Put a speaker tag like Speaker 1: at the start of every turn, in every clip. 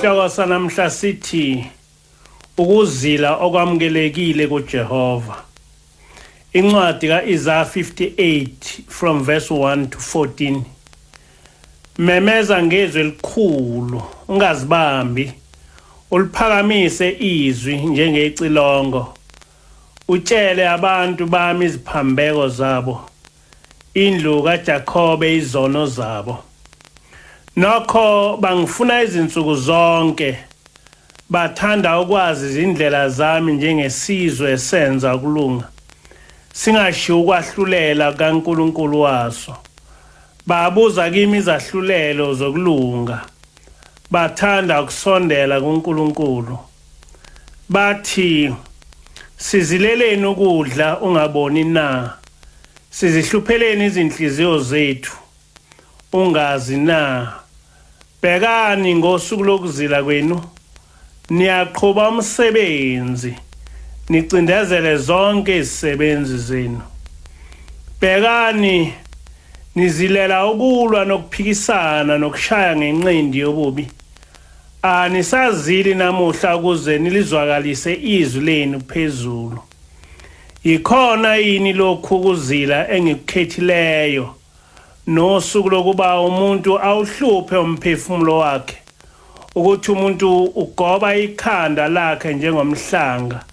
Speaker 1: Isihloko sanamhla sithi ukuzila okwamukelekile kuJehova. Incwadi kaIsaiah 58 from verse 1 to 14. Memeza ngezwi elikhulu, ungazibambi, uliphakamise izwi njengecilongo. Utshele abantu bami iziphambeko zabo, indlu kaJakobe izono zabo. Nokho bangifuna izinsuku zonke, bathanda ukwazi izindlela zami njengesizwe esenza ukulunga, singashiya ukwahlulela kaNkulunkulu waso. Babuza kimi izahlulelo zokulunga, bathanda ukusondela kuNkulunkulu. Bathi, sizileleni ukudla ungaboni na, sizihlupheleni izinhliziyo zethu ungazi na. Bhekani ngosuku lokuzila kwenu, niyaqhuba umsebenzi, nicindezele zonke izisebenzi zenu. Bhekani nizilela ukulwa nokuphikisana nokushaya ngenqindi yobubi. Anisazili namuhla ukuze nilizwakalise izwi lenu phezulu. Ikhona yini lokhu ukuzila engikukhethileyo, nosuku lokuba umuntu awuhluphe umphefumulo wakhe, ukuthi umuntu ugoba ikhanda lakhe njengomhlanga,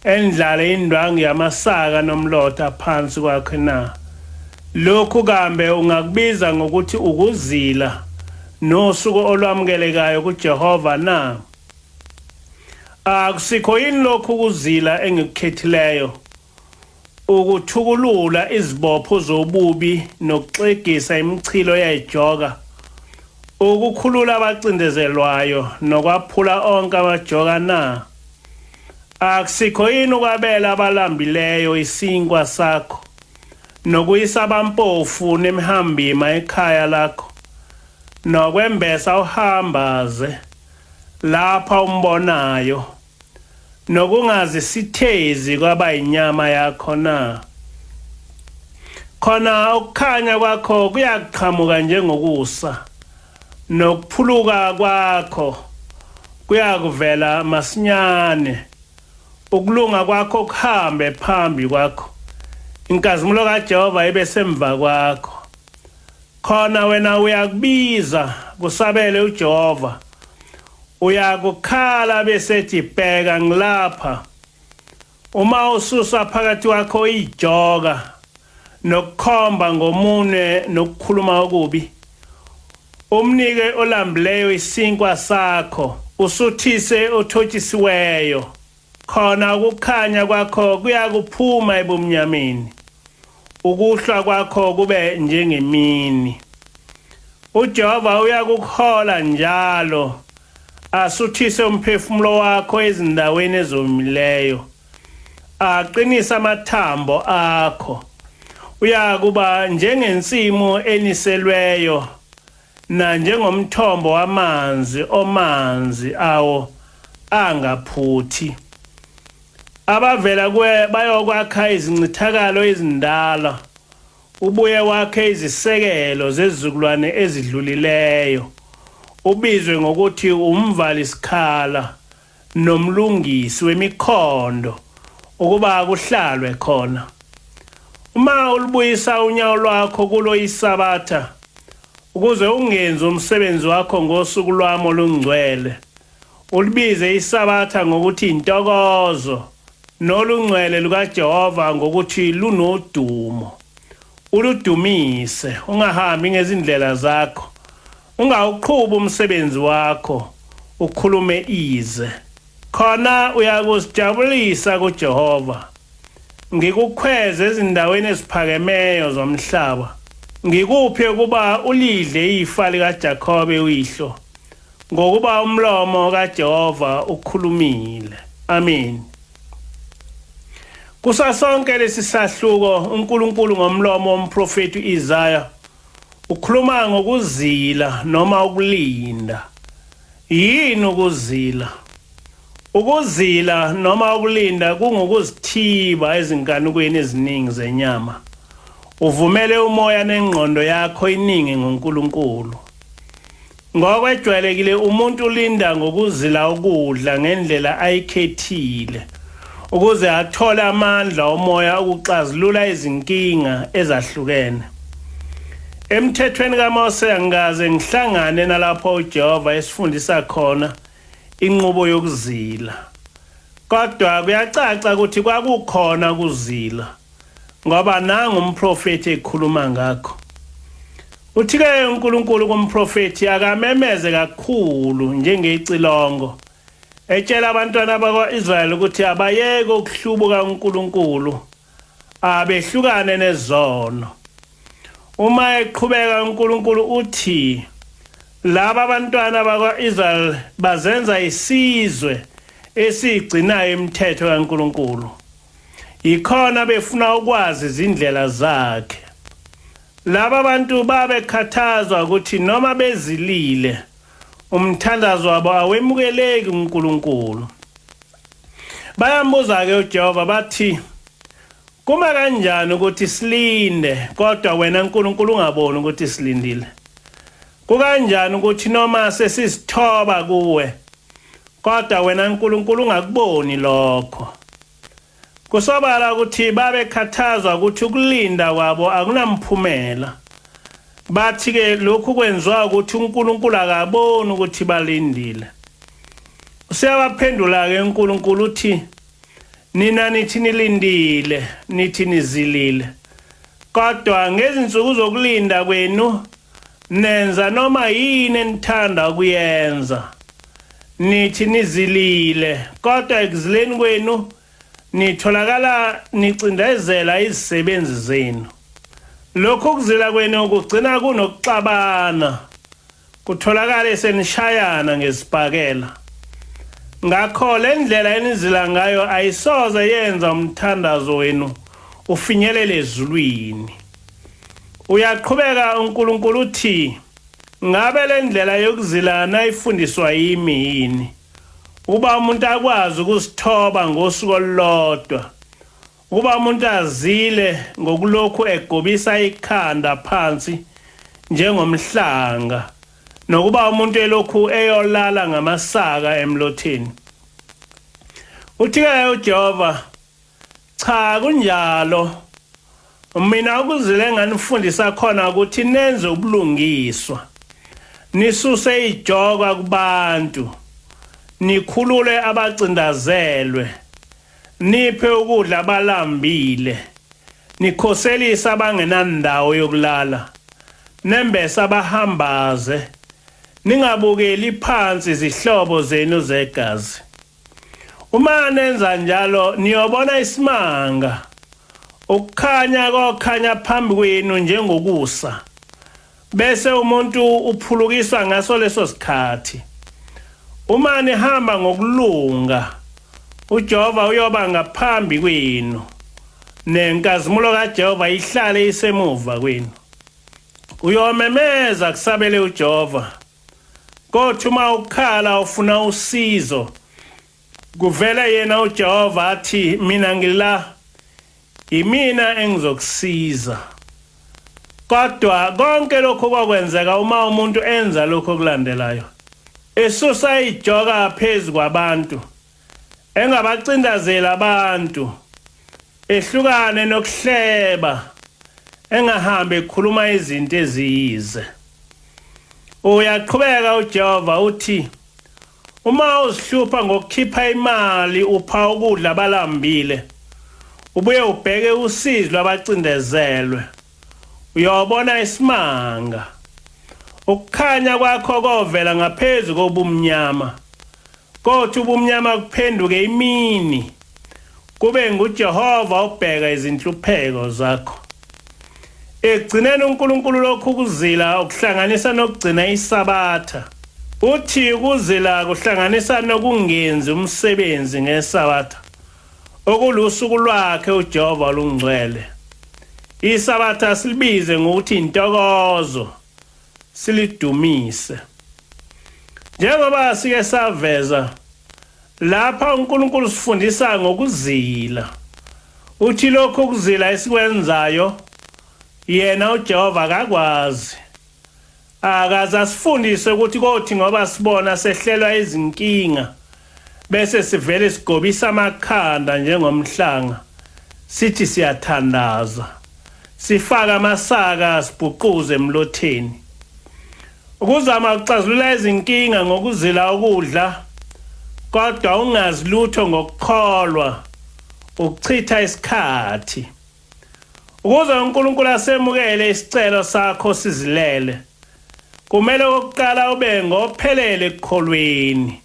Speaker 1: endlale indwangu yamasaka nomlotha phansi kwakhe na? Lokhu kambe ungakubiza ngokuthi ukuzila, nosuku olwamukelekayo kuJehova na? Akusikho yini lokhu ukuzila engikukhethileyo, ukuthukulula izibopho zobubi nokuxegisa imichilo yayijoka, ukukhulula abacindezelwayo nokwaphula onke amajoka na? Akusikho yini ukwabela abalambileyo isinkwa sakho, nokuyisa abampofu nemihambima ekhaya lakho, nokwembesa uhambaze lapha umbonayo, nokungazi sithezi kwaba inyama yakho na? Khona ukukhanya kwakho kuyaqhamuka njengokusa, nokuphuluka kwakho kuyakuvela masinyane, ukulunga kwakho kuhambe phambi kwakho, inkazimulo kaJehova ibe semva kwakho. Khona wena uyakubiza kusabele uJehova, uyakukhala besethi bheka ngilapha. Uma ususa phakathi kwakho ijoka, nokukhomba ngomune nokukhuluma okubi, umnike olambileyo isinkwa sakho, usuthise othotshisiweyo, khona ukukhanya kwakho kuyakuphuma ebumnyameni, ukuhlwa kwakho kube njengemini. uJehova uyakuhola njalo, asuthise umphefumulo wakho ezindaweni ezomileyo, aqinisa amathambo akho. Uyakuba njengensimu eniselweyo, na njengomthombo wamanzi omanzi awo angaphuthi. Abavela kuwe bayokwakha izincithakalo ezindala, ubuye wakhe izisekelo zezizukulwane ezidlulileyo. Ubizwe ngokuthi umvalisikhala nomlungisi wemikhondo, ukuba kuhlalwe khona. Uma ulubuyisa unyawo lwakho kulo isabatha, ukuze ungenzi umsebenzi wakho ngosuku lwami olungcwele, ulibize isabatha ngokuthi intokozo, nolungcwele lukaJehova ngokuthi lunodumo. Uludumise, ungahambi ngezindlela zakho, ungawuqhubi umsebenzi wakho, ukhulume ize. Khona uyakuzijabulisa kuJehova, ngikukhweze ezindaweni eziphakemeyo zomhlaba, ngikuphe ukuba ulidle ifa likaJakobe uyihlo, ngokuba umlomo kaJehova ukhulumile. Amen. Kusasonke lesi sahluko, uNkulunkulu ngomlomo womprofeti uIsaiah ukhuluma ngokuzila noma ukulinda. Yini ukuzila? Ukuzila noma ukulinda kungukuzithiba ezinkanukweni eziningi zenyama. Uvumele umoya nengqondo yakho iningi ngoNkulunkulu. Ngokwejwayelekile umuntu ulinda ngokuzila ukudla ngendlela ayikhethile ukuze athole amandla omoya ukuxazulula izinkinga ezahlukene. Emthethweni kaMose angikaze ngihlangane nalapho uJehova esifundisa khona inqubo yokuzila. Kodwa kuyacaca ukuthi kwakukhona ukuzila ngoba nangu umprofeti ekhuluma ngakho. Uthi-ke uNkulunkulu kumprofeti akamemeze kakhulu njengecilongo etshela abantwana bakwa-Israyeli ukuthi abayeke ukuhlubuka uNkulunkulu abehlukane nezono. Uma eqhubeka uNkulunkulu uthi laba abantwana bakwa-Israyeli bazenza isizwe esigcinayo imithetho kaNkulunkulu. Ikhona befuna ukwazi izindlela zakhe. Laba bantu babekhathazwa ukuthi noma bezilile umthandazo wabo awemukeleki uNkulunkulu. Bayambuza ke uJehova bathi kuma kanjani ukuthi silinde kodwa wena uNkulunkulu ungaboni ukuthi silindile? Kukanjani ukuthi noma sesisithoba kuwe kodwa wena uNkulunkulu ungakuboni lokho? Kusobala ukuthi babekhathazwa ukuthi ukulinda kwabo akunamphumela. Bathi ke lokhu kwenziwa ukuthi uNkulunkulu akaboni ukuthi balindile. Usiyabaphendula ke uNkulunkulu uthi nina nithi nilindile nithi nizilile. Kodwa ngezinsuku zokulinda kwenu nenza noma yini enithanda ukuyenza. Nithi nizilile kodwa ekuzileni kwenu nitholakala nicindezela izisebenzi zenu. Lokhu kuzila kwenu kugcina kunokuxabana, kutholakala senishayana ngesibhakela. Ngakho le ndlela enizila ngayo ayisoze yenza umthandazo wenu ufinyelele ezulwini. Uyaqhubeka uNkulunkulu uthi ngabe le ndlela yokuzilana ifundiswa yimi yini ukuba umuntu akwazi ukusithoba ngosuku olulodwa, ukuba umuntu azile ngokulokhu egobisa ikhanda phansi njengomhlanga, nokuba umuntu elokhu eyolala ngamasaka emlotheni. Uthi-ke uJehova cha kunjalo, mina ukuzila enganifundisa khona ukuthi nenze ubulungiswa, nisuse ijoka kubantu, nikhulule abacindazelwe, niphe ukudla abalambile, nikhoselisa abangenandawo yokulala, nembese abahambaze, ningabukeli phansi izihlobo zenu zegazi. Uma nenza njalo niyobona isimanga, ukukhanya kokhanya phambi kwenu njengokusa, bese umuntu uphulukiswa ngaso leso sikhathi. Uma nihamba ngokulunga, uJehova uyoba ngaphambi kwenu, nenkazimulo kaJehova ihlale isemuva kwenu. Uyomemeza kusabele uJehova, kodwa uma ukhala ufuna usizo, kuvela yena uJehova athi mina ngila, imina engizokusiza. Kodwa konke lokho kwakwenzeka uma umuntu enza lokho kulandelayo: esusa ijoka phezu kwabantu, engabacindazela abantu, ehlukane nokuhleba, engahambe ekhuluma izinto eziyize. Uyaqhubeka uJehova uthi uma uzihlupha ngokukhipha imali upha ukudla abalambile, ubuye ubheke usizi lwabacindezelwe, uyobona isimanga. Ukukhanya kwakho kovela ngaphezulu kobumnyama, kodwa ubumnyama kuphenduke imini, kube nguJehova obheka izinhlupheko zakho. Egcineni uNkulunkulu lokhu kuzila okuhlanganisa nokugcina isabatha. Uthi ukuzila kuhlanganisa nokungenzi umsebenzi ngesabatha, okulusuku lwakhe uJehova olungcwele. Isabatha silibize ngokuthi intokozo, silidumise. Njengoba sike saveza lapha uNkulunkulu sifundisa ngokuzila. Uthi lokho ukuzila esikwenzayo yena uJehova akakwazi. akaze asifundise ukuthi kothi ngoba sibona sehlelwa izinkinga bese sivele sigobisa amakhanda njengomhlanga sithi siyathandaza sifaka amasaka sibhuquze emlotheni ukuzama ukuxazulula izinkinga ngokuzila ukudla kodwa ungazi lutho ngokukholwa ukuchitha isikhathi ukuze uNkulunkulu asemukele isicelo sakho sizilele kumele ukuqala ube ngophelele ekukholweni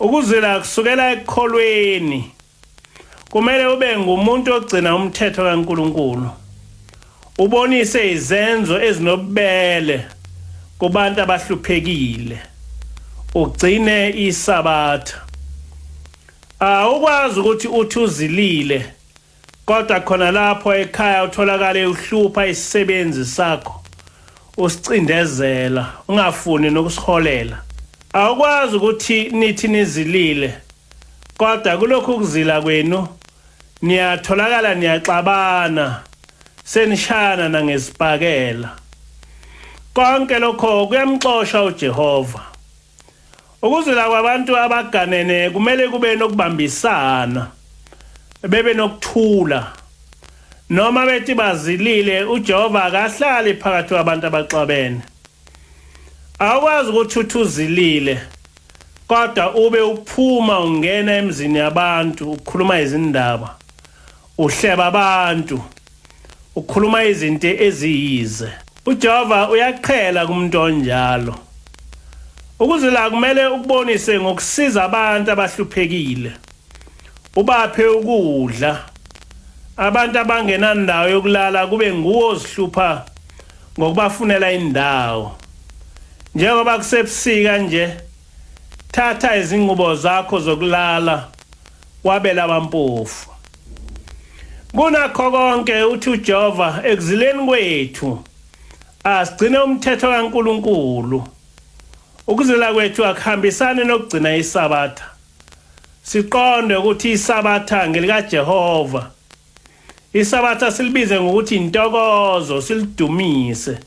Speaker 1: ukuzila kusukela ekukholweni kumele ube ngumuntu ogcina umthetho kaNkulunkulu ubonise izenzo ezinobubele kubantu abahluphekile ugcine isabatha ukwazi ukuthi uthi uzilile kodwa khona lapho ekhaya utholakala uhlupha isisebenzi sakho usicindezela ungafuni nokusiholela awukwazi ukuthi nithi nizilile kodwa kulokhu ukuzila kwenu niyatholakala niyaxabana senishana nangesibhakela konke lokho kuyamxosha uJehova ukuzila kwabantu abaganene kumele kube nokubambisana bebe nokuthula noma bethi bazilile uJehova akahlali phakathi kwabantu abaxabene awukwazi ukuthi uzilile kodwa ube uphuma ungena emzini yabantu ukhuluma izindaba uhleba abantu ukhuluma izinto eziyize uJehova uyaqhela kumuntu onjalo ukuzila kumele ukubonise ngokusiza abantu abahluphekile ubaphe ukudla abantu abangenandawo yokulala kube nguwo ozihlupha ngokubafunela indawo njengoba kusebusika nje thatha izingubo zakho zokulala wabela abampofu kunakho konke uthi uJehova ekuzileni kwethu asigcine umthetho kaNkulunkulu ukuzila kwethu akuhambisane nokugcina isabatha siqonde ukuthi isabatha ngelikaJehova isabatha silibize ngokuthi intokozo silidumise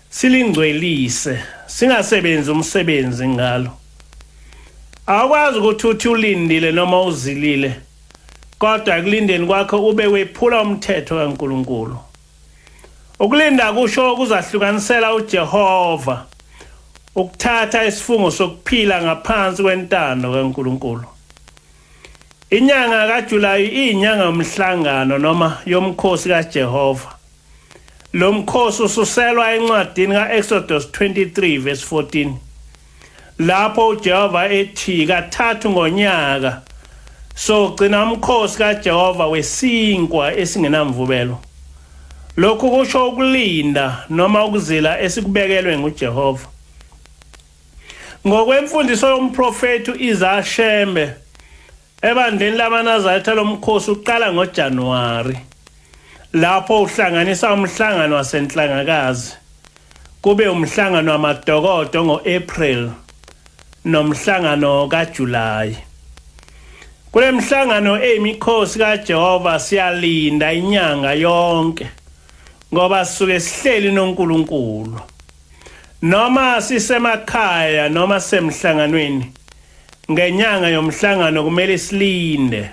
Speaker 1: silingcwelise singasebenzi umsebenzi ngalo awukwazi ukuthi uthi ulindile noma uzilile kodwa kulindeni kwakho ube wephula umthetho kaNkulunkulu ukulinda kusho ukuzahlukanisela uJehova ukuthatha isifungo sokuphila ngaphansi kwentando kaNkulunkulu inyanga kaJulayi iyinyanga yomhlangano noma yomkhosi kaJehova lo mkhosi ususelwa encwadini kaExodus 23 verse 14 lapho uJehova ethi kathathu ngonyaka sogcina umkhosi kaJehova wesinkwa esingenamvubelo lokhu kusho ukulinda noma ukuzila esikubekelwe nguJehova ngokwemfundiso yomprofeti uIzashembe ebandleni labaNazaretha lomkhosi uqala ngoJanuwari lapho uhlanganisa umhlangano wasenhlangakazi kube umhlangano wamadokodo ngoApril nomhlangano kaJulayi kule mhlangano emikhosi kaJehova siyalinda inyanga yonke ngoba sisuke sihleli noNkulunkulu noma sisemakhaya noma semhlanganweni ngenyanga yomhlangano kumele silinde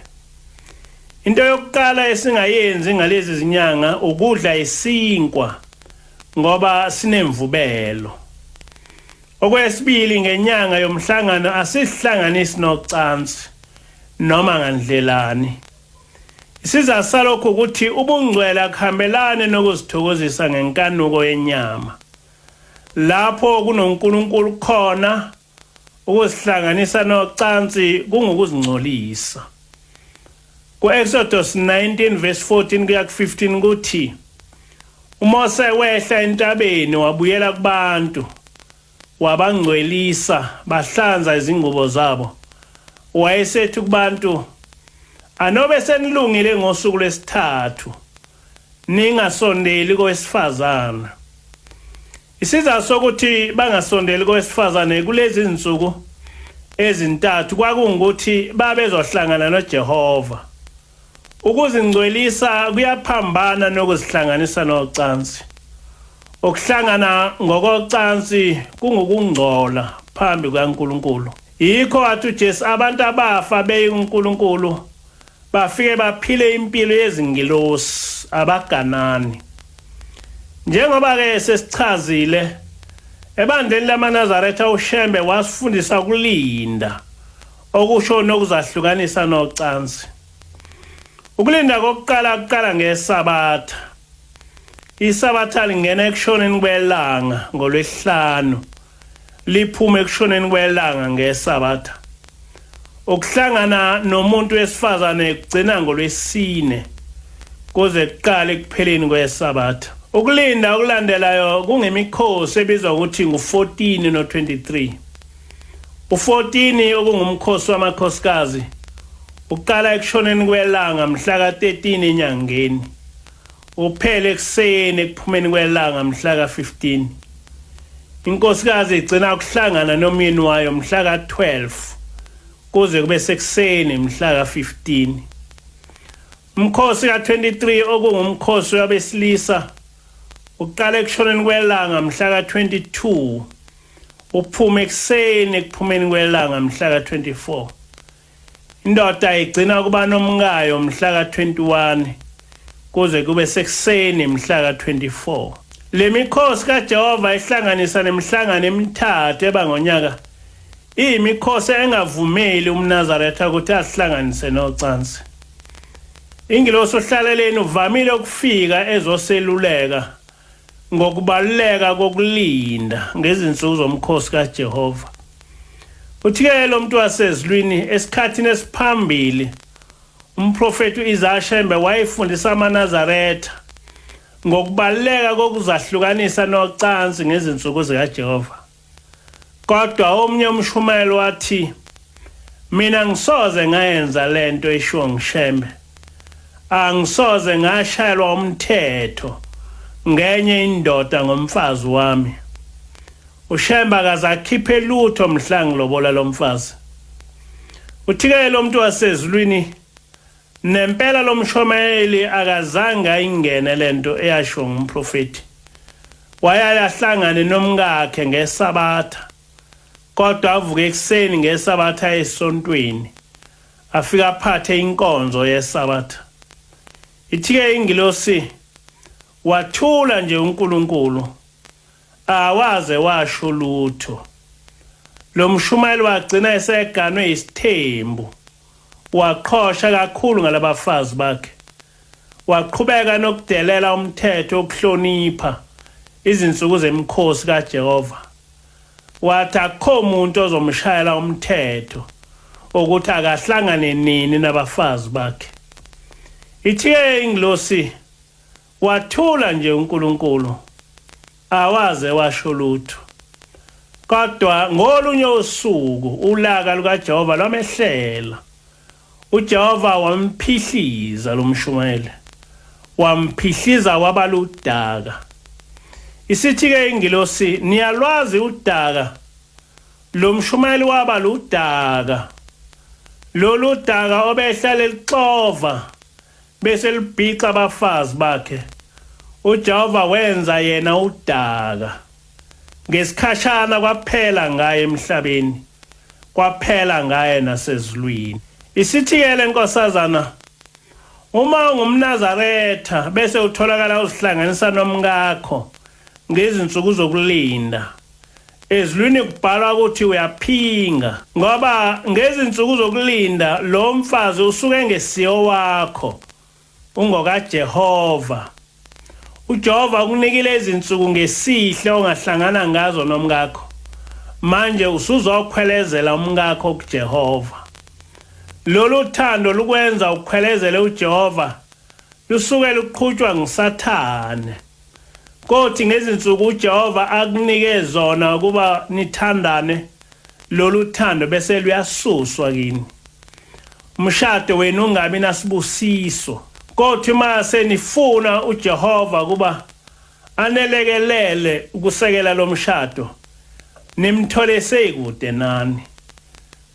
Speaker 1: into yokuqala esingayenzi ngalezi zinyanga ukudla isinkwa ngoba sinemvubelo okwesibili ngenyanga yomhlangano asihlanganisi nocansi noma ngandlelani isiza salokho ukuthi ubungcwele akuhambelane nokuzithokozisa ngenkanuko yenyama lapho kunoNkulunkulu khona ukuzihlanganisa nocansi kungukuzingcolisa kuExodus 19 verse 14 kuya ku15 kuthi uMose wehla entabeni wabuyela kubantu wabangcwelisa bahlanza izingubo zabo wayesethi kubantu anobe senilungile ngosuku lwesithathu ningasondeli kowesifazana isizathu sokuthi bangasondeli kowesifazane kulezi insuku ezintathu kwakungukuthi babezohlangana noJehova ukuzingcwelisa kuyaphambana nokuzihlanganisa nocansi okuhlangana ngokocansi kungukungcola phambi kaNkulunkulu. Yikho wathi uJesu abantu abafa beyinkulunkulu bafike baphile impilo yezingilosi abaganani. Njengoba ke sesichazile ebandleni lamaNazaretha uShembe wasifundisa ukulinda okusho nokuzahlukanisa nocansi. Ukulinda kokuqala ngeSabatha. ISabatha lingena ekushoneni kwelanga ngoLwesihlanu liphume ekushoneni kwelanga ngeSabatha. Ukuhlangana nomuntu wesifazane kugcina ngoLwesine kuze kuqale ekupheleni kweSabatha. Ukulinda okulandelayo kungemikhosi ebizwa ukuthi ngu14 no23. U14 okungumkhosi wamakhosikazi uqala ekushoneni kwelanga mhla ka13 enyangeni. Uphele ekuseni ekuphumeni kwelanga mhla ka15. Inkosikazi igcina ukuhlangana nomyeni wayo mhla ka12 kuze kube sekuseni mhla ka15. Umkhosi ka23 okungumkhosi wabesilisa uqala ekushoneni kwelanga mhla ka22 uphume ekuseni ekuphumeni kwelanga mhla ka24. Indoda igcina kuba nomngayo mhla ka21 kuze kube sekuseni mhla ka24. Le mikhosi kaJehova ihlanganisa nemihlangano emithathu ebangonyaka iyimikhosi engavumeli umNazaretha ukuthi asihlanganise nocansi. Ingilosi ohlaleleni uvamile ukufika ezoseluleka ngokubaluleka kokulinda ngezinsuku zomkhosi kaJehova. Uthi-ke lo muntu wasezulwini esikhathini esiphambili umprofeti uIsaya wayefundisa amaNazaretha ngokubaluleka kokuzahlukanisa nocansi ngezinsuku zikaJehova. Kodwa omunye umshumayeli wathi, mina ngisoze ngayenza lento eshiwo nguShembe. Angisoze ngashayelwa umthetho ngenye indoda ngomfazi wami. uShembe akazakhiphe lutho mhla ngilobola lo mfazi. Uthi-ke lo muntu wasezulwini nempela lo mshumayeli akazange ingene lento eyashiwo ngumprofeti. Wayahlangane nomkakhe ngeSabatha. Kodwa avuke ekuseni ngeSabatha esontweni afika aphathe inkonzo yeSabatha. Ithi-ke ingilosi wathula nje uNkulunkulu awaze washo lutho. Lo mshumayeli wagcina eseganwe isithembu, waqhosha kakhulu ngalabafazi bakhe, waqhubeka nokudelela umthetho wokuhlonipha izinsuku zemikhosi kaJehova. Wathi akho umuntu ozomshayela umthetho ukuthi akahlangane nini nabafazi bakhe. Ithi-ke ingilosi wathula nje uNkulunkulu awaze washo lutho. Kodwa ngolunye usuku ulaka lukaJehova lwamehlela. uJehova wamphihliza lo mshumayeli, wamphihliza waba ludaka. Isithi-ke ingilosi, niyalwazi udaka? Lo mshumayeli waba ludaka. Lolu daka obehlala lixova bese libhica abafazi bakhe. uJehova wenza yena udaka. Ngesikhashana kwaphela ngaye emhlabeni, kwaphela ngaye nasezulwini. Isithi-ke lenkosazana, uma ungumNazaretha bese utholakala uzihlanganisa nomkakho ngezinsuku zokulinda, ezulwini kubhalwa ukuthi uyaphinga, ngoba ngezinsuku zokulinda lo mfazi usuke ngesiyo wakho ungokaJehova. uJehova ukunikile izinsuku ngesihle ongahlangana ngazo nomkakho. Manje usuzokhwelezela umkakho kuJehova. Lolu thando lukwenza ukhwelezele uJehova lusuke luqhutshwa nguSathane. Kodwa ngezinsuku uJehova akunike zona ukuba nithandane, lolu thando bese luyasuswa kini. Umshado wenu ungabi nasibusiso. Kodwa uma senifuna uJehova kuba anelekelele ukusekela lo mshado, nimthole sekude nani.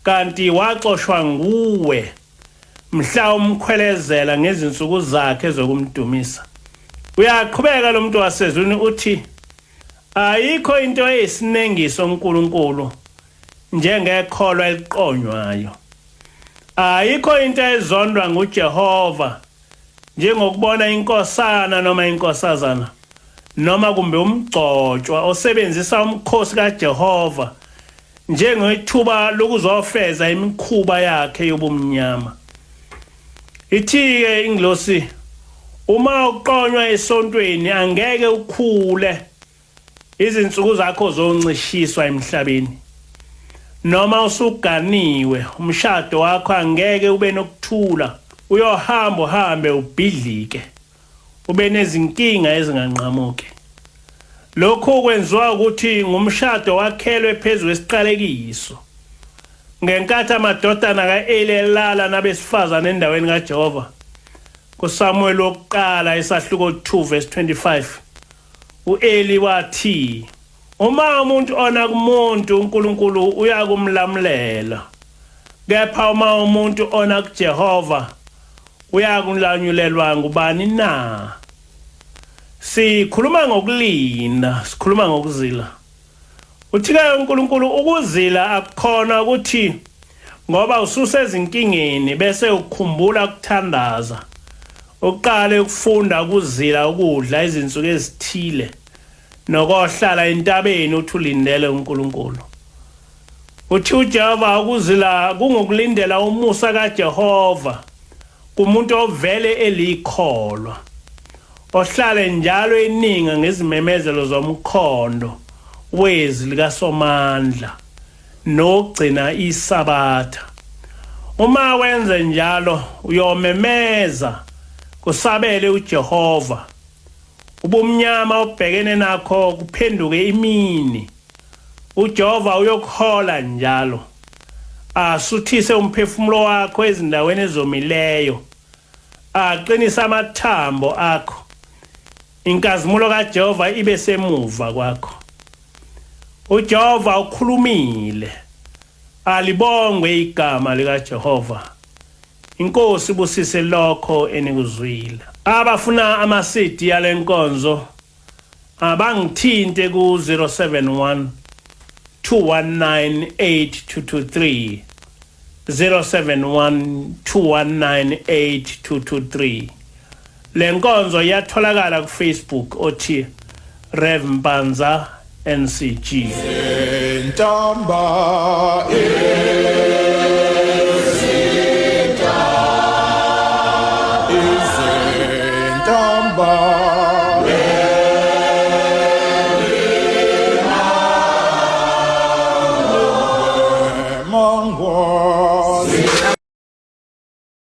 Speaker 1: Kanti waxoshwa nguwe mhla umkhwelezela ngezinsuku zakhe zokumdumisa. Uyaqhubeka lo muntu wasezulwini uthi, ayikho into eyisinengiso uNkulunkulu njengekholwa eliqonywayo. Ayikho into ezondwa nguJehova njengokubona inkosana noma inkosazana noma kumbe umgcotshwa osebenzisa umkhosi kaJehova njengethuba lokuzofeza imikhuba yakhe yobumnyama. Ithi-ke ingilosi, uma uqonywa esontweni angeke ukhule, izinsuku zakho zoncishiswa emhlabeni. Noma usuganiwe, umshado wakho angeke ube nokuthula, uyohamba uhambe ubhidlike, ube nezinkinga ezinganqamuki. Lokhu kwenziwa ukuthi ngumshado wakhelwe phezulu kwesiqalekiso. Ngenkathi amadodana kaEli elala nabesifazane endaweni kaJehova, kuSamuel wokuqala isahluko 2 verse 25, uEli wathi, uma umuntu ona kumuntu uNkulunkulu uyakumlamulela, kepha uma umuntu ona kuJehova uyakulanyulelwa ngubani na? Sikhuluma ngokulinda, sikhuluma ngokuzila. Uthi-ke uNkulunkulu ukuzila akukhona ukuthi ngoba ususezinkingeni bese ukukhumbula ukuthandaza, uqale ukufunda ukuzila ukudla izinsuku ezithile nokohlala entabeni uthi ulindele uNkulunkulu. Uthi uJehova ukuzila kungokulindela umusa kaJehova kumuntu ovele elikholwa, ohlale njalo eninga ngezimemezelo zomkhondo wezi likaSomandla nogcina isabatha. Uma wenze njalo uyomemeza kusabele uJehova, ubumnyama obhekene nakho kuphenduke imini. uJehova uyokhola njalo, asuthise umphefumulo wakho ezindaweni ezomileyo, aqinisa amathambo akho. Inkazimulo kaJehova ibe semuva kwakho. uJehova ukhulumile, alibongwe igama likaJehova. Inkosi busise lokho enikuzwile. Abafuna amasidi yale nkonzo abangithinte ku 071 219 8223 071 219 8223. Le nkonzo yatholakala ku Facebook othi Rev Mpanza NCG.
Speaker 2: Sentamba